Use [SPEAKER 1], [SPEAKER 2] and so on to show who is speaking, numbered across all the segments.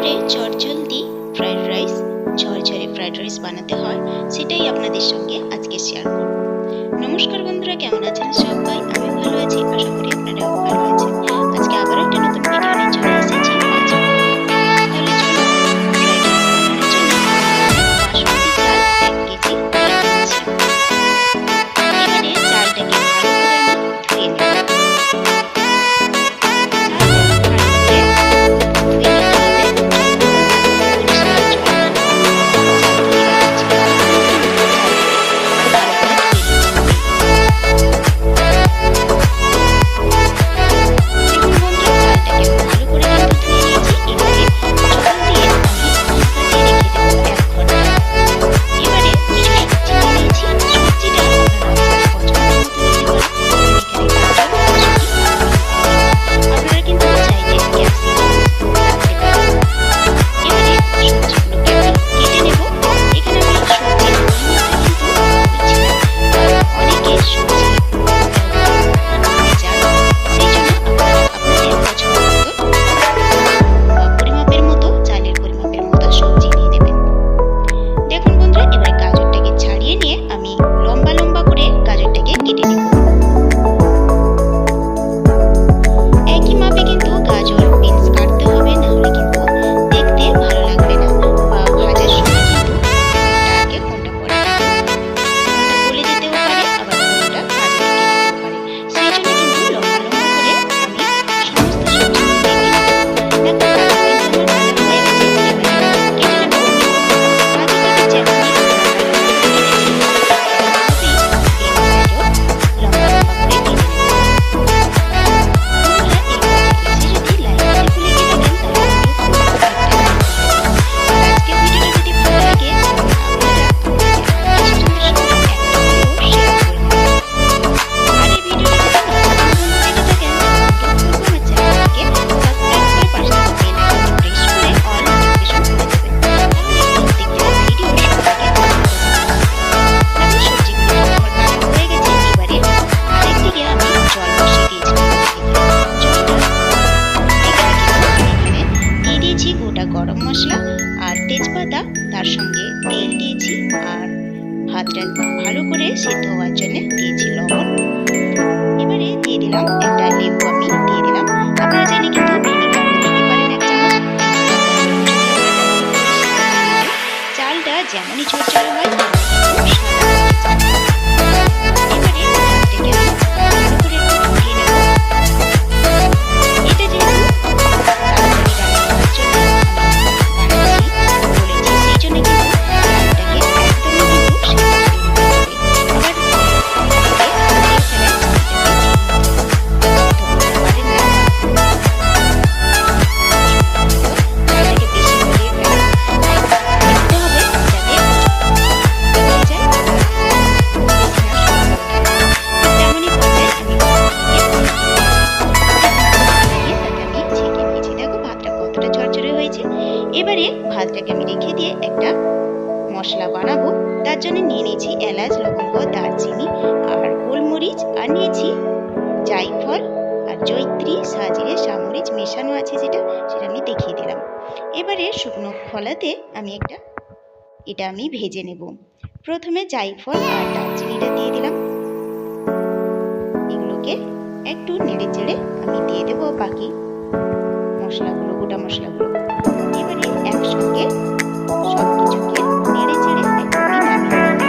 [SPEAKER 1] করে চটজলদি fried rice, ঝরঝরে ফ্রাইড রাইস বানাতে হয় সেটাই আপনাদের সঙ্গে আজকে শেয়ার করব। নমস্কার বন্ধুরা, কেমন আছেন সবাই? আমি ভালো আছি, আশা করি আপনারাও ভালো আছেন। আজকে আবার একটা নতুন ভিডিও নিয়ে চলে এসেছি। তাহলে চলুন ফ্রাইড রাইস বানানোর জন্য বাসমতি চাল 1 কেজি নিয়ে নিচ্ছি। এবারে চালটাকে ভালো করে আমি ধুয়ে নেব। গরম মশলা আর তেজপাতা, তার সঙ্গে তেল দিয়েছি আর ভাতটা ভালো করে সেদ্ধ হওয়ার জন্য দিয়েছি লবণ। এবারে দিয়ে দিলাম একটা লেবু, আমি দিয়ে দিলাম। আপনারা চাইলে কিন্তু ভিনেগার দিতে পারেন 1 চামচ। চালটা যেমনই ঝরঝরে হয় এবারে ভাতটাকে আমি রেখে দিয়ে একটা মশলা বানাবো। তার জন্য নিয়ে নিয়েছি এলাচ, লবঙ্গ, দারচিনি আর গোলমরিচ, আর নিয়েছি জায়ফল আর জয়িত্রী, সাজিরে, সামরিচ মেশানো আছে সেটা আমি দেখিয়ে দিলাম। এবারে শুকনো খোলাতে আমি এটা আমি ভেজে নেব। প্রথমে জায়ফল আর দারচিনিটা দিয়ে দিলাম। এগুলোকে একটু নেড়ে চেড়ে আমি দিয়ে দেবো বাকি মশলাগুলো, গোটা মশলাগুলো। এবারে একসঙ্গে সবকিছুকে নেড়ে চেড়ে একদমই নামিয়ে দেব।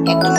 [SPEAKER 1] একদম